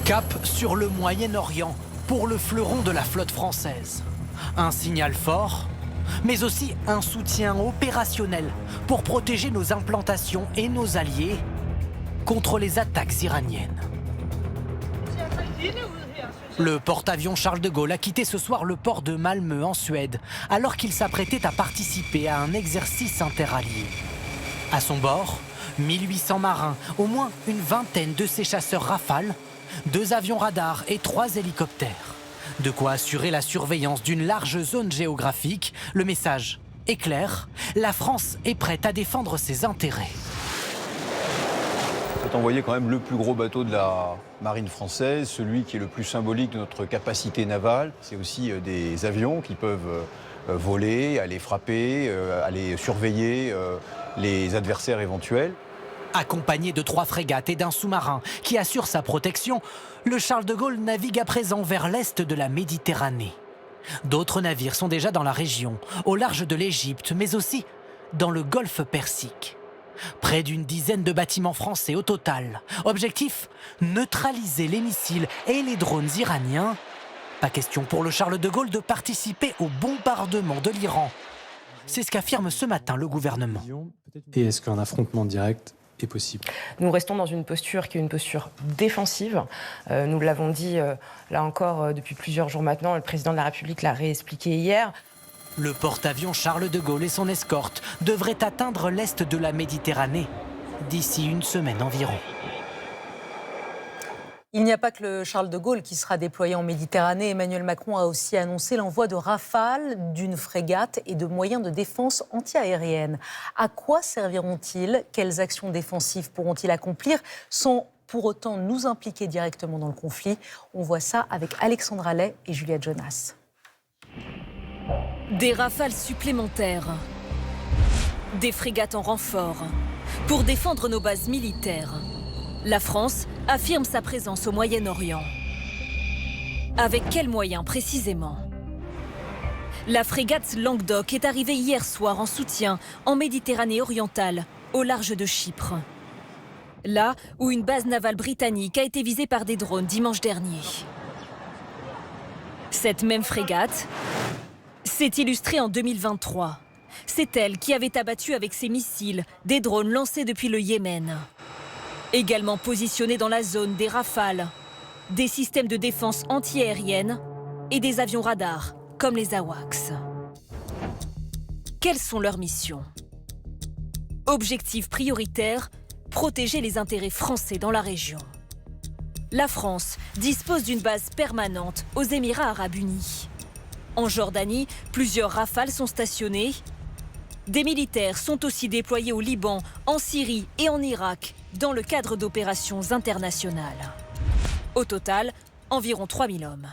Cap sur le Moyen-Orient pour le fleuron de la flotte française. Un signal fort, mais aussi un soutien opérationnel pour protéger nos implantations et nos alliés contre les attaques iraniennes. Le porte-avions Charles de Gaulle a quitté ce soir le port de Malmö en Suède, alors qu'il s'apprêtait à participer à un exercice interallié. À son bord, 1800 marins, au moins une vingtaine de ces chasseurs Rafale, 2 avions radars et 3 hélicoptères. De quoi assurer la surveillance d'une large zone géographique. Le message est clair, la France est prête à défendre ses intérêts. C'est envoyé quand même le plus gros bateau de la marine française, celui qui est le plus symbolique de notre capacité navale. C'est aussi des avions qui peuvent voler, aller frapper, aller surveiller les adversaires éventuels. Accompagné de 3 frégates et d'un sous-marin qui assure sa protection, le Charles de Gaulle navigue à présent vers l'est de la Méditerranée. D'autres navires sont déjà dans la région, au large de l'Égypte, mais aussi dans le golfe Persique. Près d'une dizaine de bâtiments français au total. Objectif, neutraliser les missiles et les drones iraniens. Pas question pour le Charles de Gaulle de participer au bombardement de l'Iran. C'est ce qu'affirme ce matin le gouvernement. Et est-ce qu'un affrontement direct est possible? Nous restons dans une posture qui est une posture défensive. Nous l'avons dit là encore depuis plusieurs jours maintenant. Le président de la République l'a réexpliqué hier. Le porte-avions Charles de Gaulle et son escorte devraient atteindre l'est de la Méditerranée d'ici une semaine environ. Il n'y a pas que le Charles de Gaulle qui sera déployé en Méditerranée. Emmanuel Macron a aussi annoncé l'envoi de Rafale, d'une frégate et de moyens de défense antiaérienne. À quoi serviront-ils? Quelles actions défensives pourront-ils accomplir sans pour autant nous impliquer directement dans le conflit? On voit ça avec Alexandra Lay et Juliette Jonas. Des rafales supplémentaires, des frégates en renfort, pour défendre nos bases militaires. La France affirme sa présence au Moyen-Orient. Avec quels moyens précisément? La frégate Languedoc est arrivée hier soir en soutien en Méditerranée orientale, au large de Chypre. Là où une base navale britannique a été visée par des drones dimanche dernier. Cette même frégate s'est illustrée en 2023. C'est elle qui avait abattu avec ses missiles des drones lancés depuis le Yémen. Également positionnés dans la zone des Rafales, des systèmes de défense antiaérienne et des avions radars comme les AWACS. Quelles sont leurs missions? Objectif prioritaire, protéger les intérêts français dans la région. La France dispose d'une base permanente aux Émirats arabes unis. En Jordanie, plusieurs Rafales sont stationnés. Des militaires sont aussi déployés au Liban, en Syrie et en Irak, dans le cadre d'opérations internationales. Au total, environ 3000 hommes.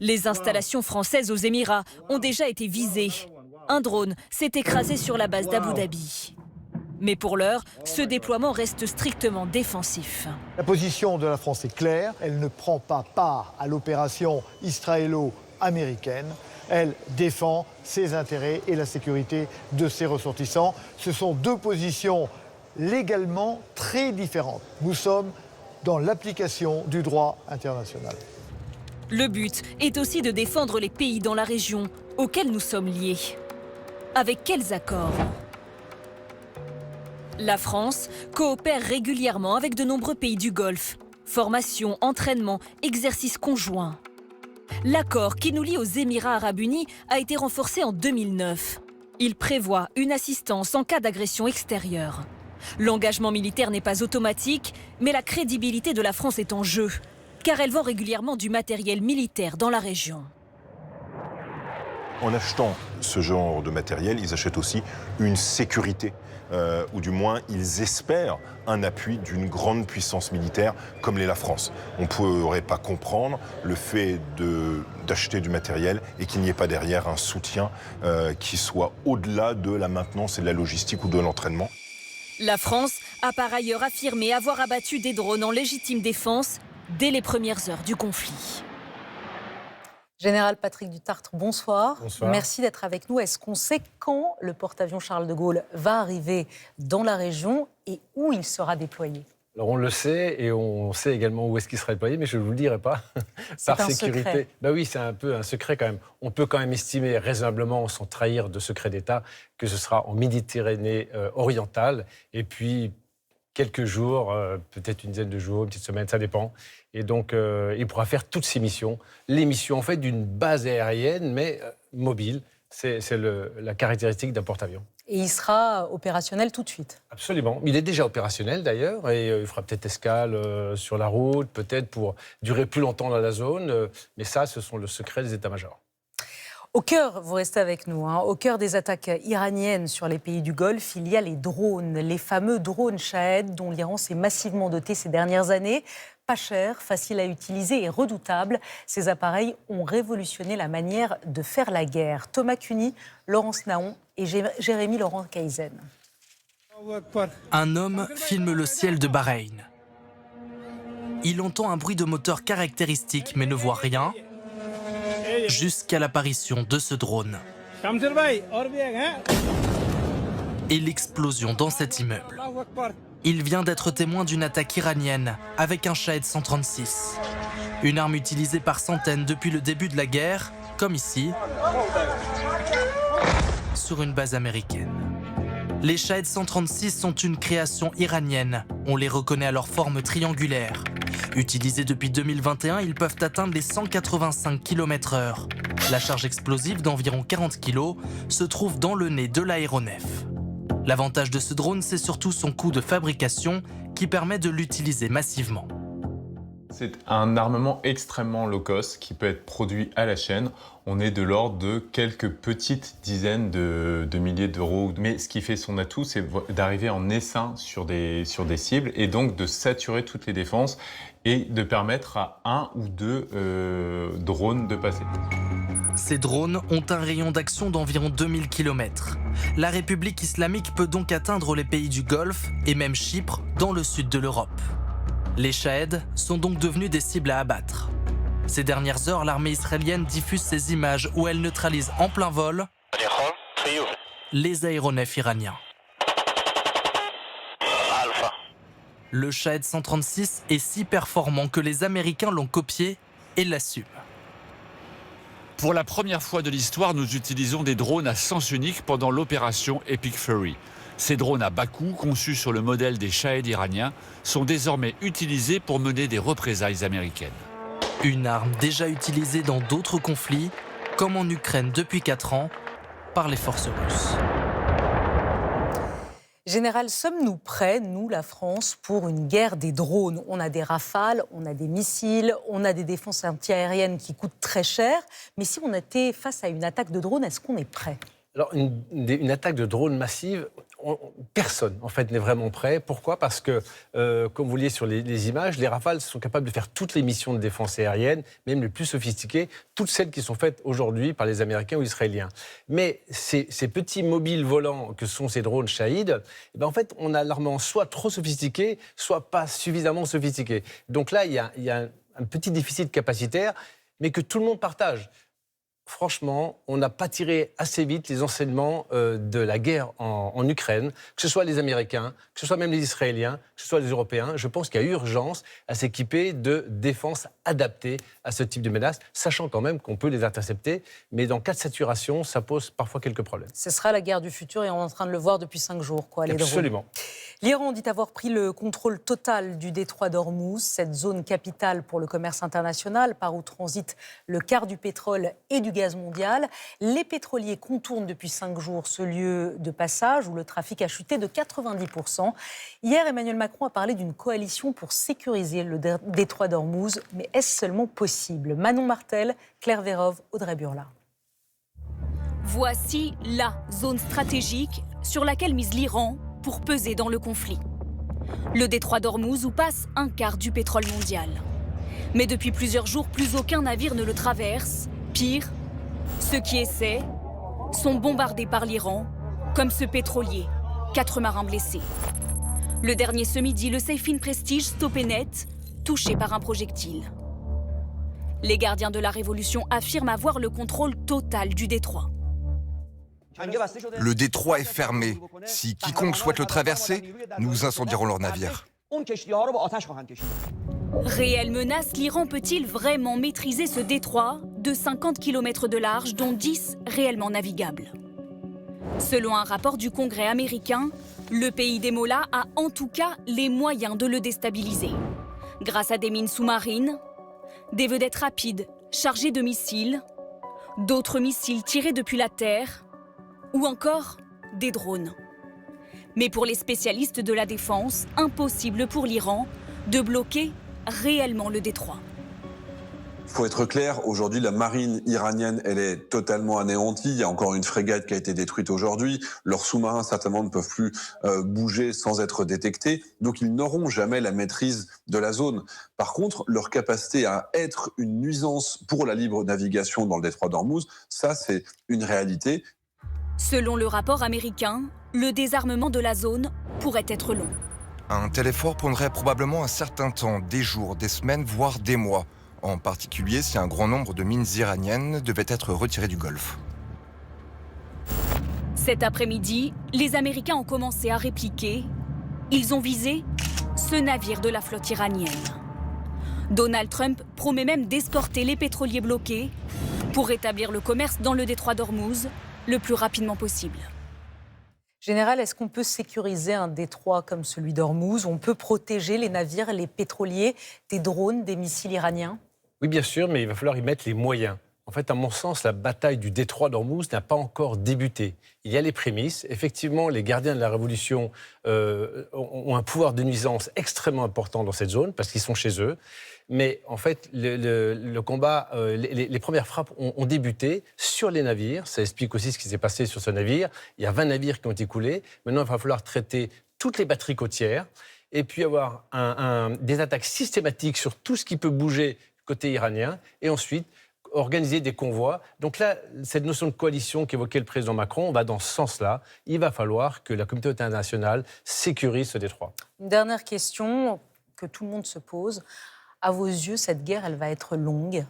Les installations françaises aux Émirats ont déjà été visées. Un drone s'est écrasé sur la base d'Abu Dhabi. Mais pour l'heure, ce déploiement reste strictement défensif. La position de la France est claire. Elle ne prend pas part à l'opération israélo-américaine. Elle défend ses intérêts et la sécurité de ses ressortissants. Ce sont 2 positions légalement très différentes. Nous sommes dans l'application du droit international. Le but est aussi de défendre les pays dans la région auxquels nous sommes liés. Avec quels accords? La France coopère régulièrement avec de nombreux pays du Golfe. Formation, entraînement, exercices conjoints. L'accord qui nous lie aux Émirats arabes unis a été renforcé en 2009. Il prévoit une assistance en cas d'agression extérieure. L'engagement militaire n'est pas automatique, mais la crédibilité de la France est en jeu, car elle vend régulièrement du matériel militaire dans la région. En achetant ce genre de matériel, ils achètent aussi une sécurité, ou du moins ils espèrent un appui d'une grande puissance militaire comme l'est la France. On ne pourrait pas comprendre le fait d'acheter du matériel et qu'il n'y ait pas derrière un soutien qui soit au-delà de la maintenance et de la logistique ou de l'entraînement. La France a par ailleurs affirmé avoir abattu des drones en légitime défense dès les premières heures du conflit. Général Patrick Dutartre, bonsoir. Bonsoir. Merci d'être avec nous. Est-ce qu'on sait quand le porte-avions Charles de Gaulle va arriver dans la région et où il sera déployé? Alors on le sait et on sait également où est-ce qu'il sera déployé, mais je ne vous le dirai pas par sécurité. Secret. Ben oui, c'est un peu un secret quand même. On peut quand même estimer raisonnablement, sans trahir de secret d'État, que ce sera en Méditerranée orientale et puis quelques jours, peut-être une dizaine de jours, une petite semaine, ça dépend. Et donc il pourra faire toutes ces missions. Les missions en fait d'une base aérienne mais mobile, c'est la caractéristique d'un porte-avions. Et il sera opérationnel tout de suite. Absolument. Il est déjà opérationnel d'ailleurs et il fera peut-être escale sur la route, peut-être pour durer plus longtemps dans la zone. Mais ça, ce sont le secret des états-majors. Au cœur, vous restez avec nous, au cœur des attaques iraniennes sur les pays du Golfe, il y a les drones, les fameux drones Shahed dont l'Iran s'est massivement doté ces dernières années. Pas cher, facile à utiliser et redoutable, ces appareils ont révolutionné la manière de faire la guerre. Thomas Cuny, Laurence Naon et Jérémy Laurent Kaizen. Un homme filme le ciel de Bahreïn. Il entend un bruit de moteur caractéristique mais ne voit rien jusqu'à l'apparition de ce drone. Et l'explosion dans cet immeuble. Il vient d'être témoin d'une attaque iranienne avec un Shahed 136. Une arme utilisée par centaines depuis le début de la guerre, comme ici, sur une base américaine. Les Shahed 136 sont une création iranienne. On les reconnaît à leur forme triangulaire. Utilisés depuis 2021, ils peuvent atteindre les 185 km/h. La charge explosive d'environ 40 kg se trouve dans le nez de l'aéronef. L'avantage de ce drone, c'est surtout son coût de fabrication qui permet de l'utiliser massivement. C'est un armement extrêmement low cost qui peut être produit à la chaîne. On est de l'ordre de quelques petites dizaines de milliers d'euros. Mais ce qui fait son atout, c'est d'arriver en essaim sur des cibles et donc de saturer toutes les défenses et de permettre à un ou deux drones de passer. Ces drones ont un rayon d'action d'environ 2000 km. La République islamique peut donc atteindre les pays du Golfe et même Chypre dans le sud de l'Europe. Les Shahed sont donc devenus des cibles à abattre. Ces dernières heures, l'armée israélienne diffuse ces images où elle neutralise en plein vol les aéronefs iraniens. Le Shahed 136 est si performant que les Américains l'ont copié et l'assument. Pour la première fois de l'histoire, nous utilisons des drones à sens unique pendant l'opération Epic Fury. Ces drones à bas coût, conçus sur le modèle des Shahed iraniens, sont désormais utilisés pour mener des représailles américaines. Une arme déjà utilisée dans d'autres conflits, comme en Ukraine depuis 4 ans, par les forces russes. Général, sommes-nous prêts, nous, la France, pour une guerre des drones? On a des Rafales, on a des missiles, on a des défenses antiaériennes qui coûtent très cher. Mais si on était face à une attaque de drone, est-ce qu'on est prêt? Alors, une attaque de drone massive, personne, en fait, n'est vraiment prêt. Pourquoi? Parce que, comme vous voyez sur les images, les Rafales sont capables de faire toutes les missions de défense aérienne, même les plus sophistiquées, toutes celles qui sont faites aujourd'hui par les Américains ou Israéliens. Mais ces petits mobiles volants que sont ces drones Shahed, en fait, on a l'armement soit trop sophistiqué, soit pas suffisamment sophistiqué. Donc là, il y a un petit déficit capacitaire, mais que tout le monde partage. Franchement, on n'a pas tiré assez vite les enseignements de la guerre en Ukraine, que ce soit les Américains, que ce soit même les Israéliens, que ce soit les Européens. Je pense qu'il y a urgence à s'équiper de défenses adaptées à ce type de menaces, sachant quand même qu'on peut les intercepter, mais dans cas de saturation, ça pose parfois quelques problèmes. Ce sera la guerre du futur et on est en train de le voir depuis 5 jours, quoi, les drones. Absolument. L'Iran dit avoir pris le contrôle total du détroit d'Ormuz, cette zone capitale pour le commerce international, par où transite le quart du pétrole et du gaz mondial. Les pétroliers contournent depuis 5 jours ce lieu de passage où le trafic a chuté de 90%. Hier, Emmanuel Macron a parlé d'une coalition pour sécuriser le détroit d'Ormuz. Mais est-ce seulement possible? Manon Martel, Claire Vérov, Audrey Burla. Voici la zone stratégique sur laquelle mise l'Iran pour peser dans le conflit. Le détroit d'Ormuz où passe un quart du pétrole mondial. Mais depuis plusieurs jours, plus aucun navire ne le traverse. Pire, ceux qui essaient sont bombardés par l'Iran, comme ce pétrolier, 4 marins blessés. Le dernier ce midi, le Seyfin Prestige stoppé net, touché par un projectile. Les gardiens de la Révolution affirment avoir le contrôle total du détroit. Le détroit est fermé. Si quiconque souhaite le traverser, nous incendierons leur navire. Réelle menace, l'Iran peut-il vraiment maîtriser ce détroit de 50 km de large, dont 10 réellement navigables? Selon un rapport du Congrès américain, le pays des mollahs a en tout cas les moyens de le déstabiliser. Grâce à des mines sous-marines, des vedettes rapides chargées de missiles, d'autres missiles tirés depuis la terre, ou encore des drones. Mais pour les spécialistes de la défense, impossible pour l'Iran de bloquer réellement le détroit. Il faut être clair, aujourd'hui la marine iranienne, elle est totalement anéantie. Il y a encore une frégate qui a été détruite aujourd'hui. Leurs sous-marins certainement ne peuvent plus bouger sans être détectés. Donc ils n'auront jamais la maîtrise de la zone. Par contre, leur capacité à être une nuisance pour la libre navigation dans le détroit d'Ormuz, ça c'est une réalité. Selon le rapport américain, le désarmement de la zone pourrait être long. Un tel effort prendrait probablement un certain temps, des jours, des semaines, voire des mois. En particulier si un grand nombre de mines iraniennes devaient être retirées du Golfe. Cet après-midi, les Américains ont commencé à répliquer. Ils ont visé ce navire de la flotte iranienne. Donald Trump promet même d'escorter les pétroliers bloqués pour rétablir le commerce dans le détroit d'Ormuz le plus rapidement possible. Général, est-ce qu'on peut sécuriser un détroit comme celui d'Ormuz? On peut protéger les navires, les pétroliers, des drones, des missiles iraniens? Oui, bien sûr, mais il va falloir y mettre les moyens. En fait, à mon sens, la bataille du détroit d'Ormuz n'a pas encore débuté. Il y a les prémices. Effectivement, les gardiens de la Révolution ont un pouvoir de nuisance extrêmement important dans cette zone, parce qu'ils sont chez eux. Mais en fait, le combat, les premières frappes ont débuté sur les navires. Ça explique aussi ce qui s'est passé sur ce navire. Il y a 20 navires qui ont été coulés. Maintenant, il va falloir traiter toutes les batteries côtières et puis avoir des attaques systématiques sur tout ce qui peut bouger côté iranien, et ensuite organiser des convois. Donc là, cette notion de coalition qu'évoquait le président Macron, on va dans ce sens-là. Il va falloir que la communauté internationale sécurise ce détroit. Une dernière question que tout le monde se pose. À vos yeux, cette guerre, elle va être longue?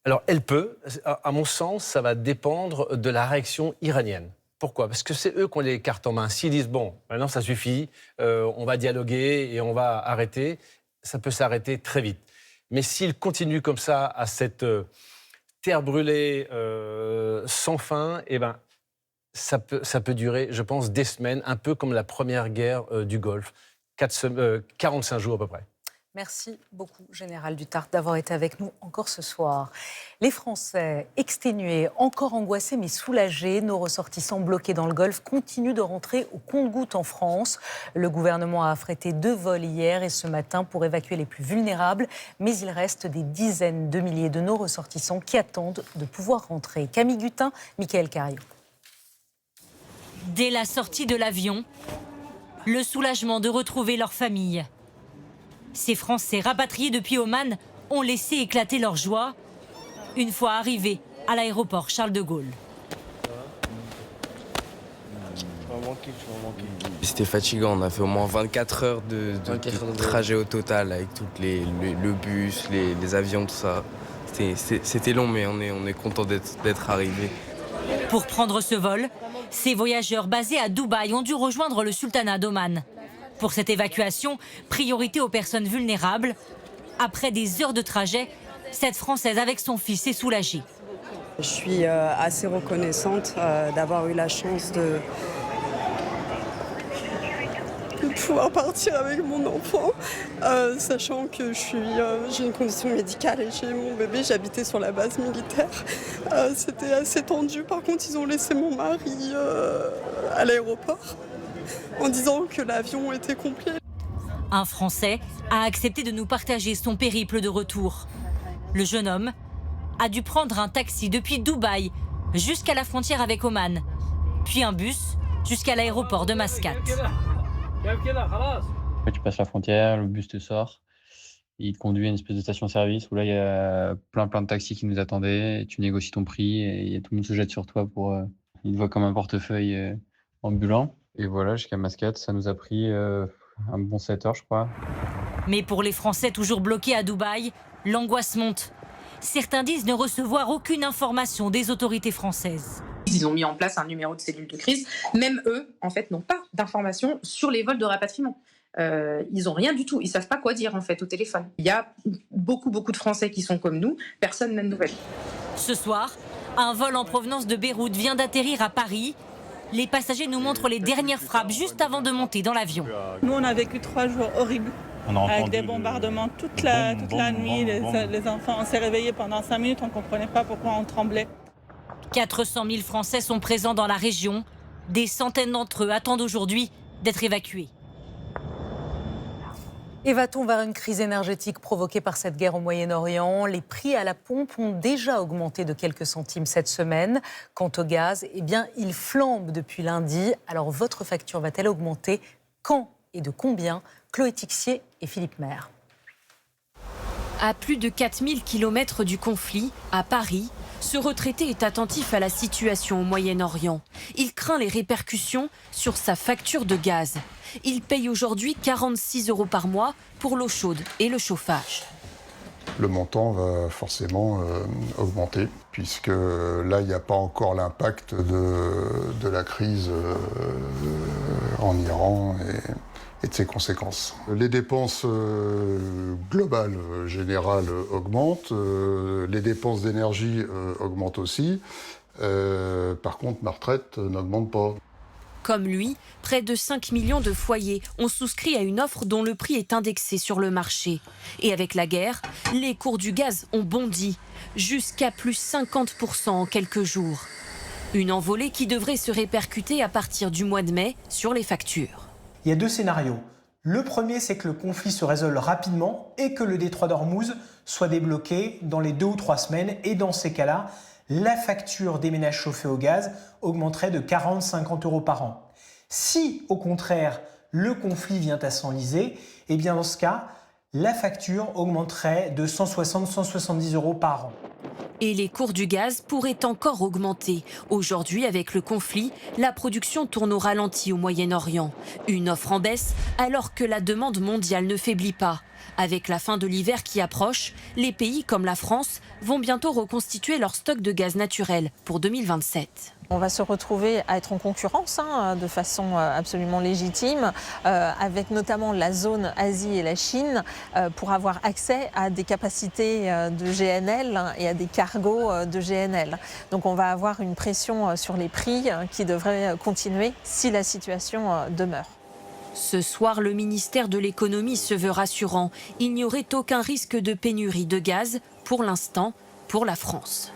Alors, elle peut. À mon sens, ça va dépendre de la réaction iranienne. Pourquoi? Parce que c'est eux qui ont les cartes en main. S'ils disent, bon, maintenant ça suffit, on va dialoguer et on va arrêter, ça peut s'arrêter très vite. Mais s'ils continuent comme ça à cette terre brûlée sans fin, eh ben, ça peut durer, je pense, des semaines, un peu comme la première guerre du Golfe, 45 jours à peu près. Merci beaucoup, Général Duttart, d'avoir été avec nous encore ce soir. Les Français, exténués, encore angoissés mais soulagés, nos ressortissants bloqués dans le Golfe continuent de rentrer au compte-gouttes en France. Le gouvernement a affrété 2 vols hier et ce matin pour évacuer les plus vulnérables. Mais il reste des dizaines de milliers de nos ressortissants qui attendent de pouvoir rentrer. Camille Gutin, Mickaël Cario. Dès la sortie de l'avion, le soulagement de retrouver leur famille. Ces Français rapatriés depuis Oman ont laissé éclater leur joie une fois arrivés à l'aéroport Charles de Gaulle. C'était fatigant, on a fait au moins 24 heures de trajet au total avec le bus, les avions, tout ça. C'était long, mais on est content d'être arrivés. Pour prendre ce vol, ces voyageurs basés à Dubaï ont dû rejoindre le sultanat d'Oman. Pour cette évacuation, priorité aux personnes vulnérables. Après des heures de trajet, cette Française avec son fils est soulagée. Je suis assez reconnaissante d'avoir eu la chance de pouvoir partir avec mon enfant, sachant que j'ai une condition médicale et j'ai mon bébé, j'habitais sur la base militaire. C'était assez tendu, par contre ils ont laissé mon mari à l'aéroport en disant que l'avion était complet. Un Français a accepté de nous partager son périple de retour. Le jeune homme a dû prendre un taxi depuis Dubaï jusqu'à la frontière avec Oman, puis un bus jusqu'à l'aéroport de Mascate. Tu passes la frontière, le bus te sort, il te conduit à une espèce de station-service où là il y a plein de taxis qui nous attendaient, et tu négocies ton prix et tout le monde se jette sur toi il te voit comme un portefeuille ambulant. Et voilà, jusqu'à Mascate, ça nous a pris un bon 7 heures, je crois. Mais pour les Français toujours bloqués à Dubaï, l'angoisse monte. Certains disent ne recevoir aucune information des autorités françaises. Ils ont mis en place un numéro de cellule de crise. Même eux, en fait, n'ont pas d'informations sur les vols de rapatriement. ils n'ont rien du tout. Ils ne savent pas quoi dire en fait au téléphone. Il y a beaucoup de Français qui sont comme nous. Personne n'a de nouvelles. Ce soir, un vol en provenance de Beyrouth vient d'atterrir à Paris. Les passagers nous montrent les dernières frappes juste avant de monter dans l'avion. Nous, on a vécu 3 jours horribles. Avec des bombardements toute la nuit. Les enfants, on s'est réveillés pendant 5 minutes. On ne comprenait pas pourquoi on tremblait. 400 000 Français sont présents dans la région. Des centaines d'entre eux attendent aujourd'hui d'être évacués. Et va-t-on vers une crise énergétique provoquée par cette guerre au Moyen-Orient? Les prix à la pompe ont déjà augmenté de quelques centimes cette semaine. Quant au gaz, eh bien, il flambe depuis lundi. Alors votre facture va-t-elle augmenter? Quand et de combien? Chloé Tixier et Philippe Maire. À plus de 4000 km du conflit, à Paris, ce retraité est attentif à la situation au Moyen-Orient. Il craint les répercussions sur sa facture de gaz. Il paye aujourd'hui 46 € par mois pour l'eau chaude et le chauffage. Le montant va forcément augmenter, puisque là, il n'y a pas encore l'impact de la crise en Iran et de ses conséquences. Les dépenses globales, générales, augmentent, les dépenses d'énergie augmentent aussi. Par contre, ma retraite n'augmente pas. Comme lui, près de 5 millions de foyers ont souscrit à une offre dont le prix est indexé sur le marché. Et avec la guerre, les cours du gaz ont bondi, jusqu'à plus 50% en quelques jours. Une envolée qui devrait se répercuter à partir du mois de mai sur les factures. Il y a 2 scénarios. Le premier, c'est que le conflit se résolve rapidement et que le détroit d'Ormuz soit débloqué dans les 2 ou 3 semaines. Et dans ces cas-là, la facture des ménages chauffés au gaz augmenterait de 40-50 € par an. Si, au contraire, le conflit vient à s'enliser, eh bien dans ce cas, la facture augmenterait de 160-170 € par an. Et les cours du gaz pourraient encore augmenter. Aujourd'hui, avec le conflit, la production tourne au ralenti au Moyen-Orient. Une offre en baisse alors que la demande mondiale ne faiblit pas. Avec la fin de l'hiver qui approche, les pays comme la France vont bientôt reconstituer leur stock de gaz naturel pour 2027. On va se retrouver à être en concurrence de façon absolument légitime, avec notamment la zone Asie et la Chine, pour avoir accès à des capacités de GNL et à des cargos de GNL. Donc on va avoir une pression sur les prix qui devrait continuer si la situation demeure. Ce soir, le ministère de l'économie se veut rassurant. Il n'y aurait aucun risque de pénurie de gaz, pour l'instant, pour la France.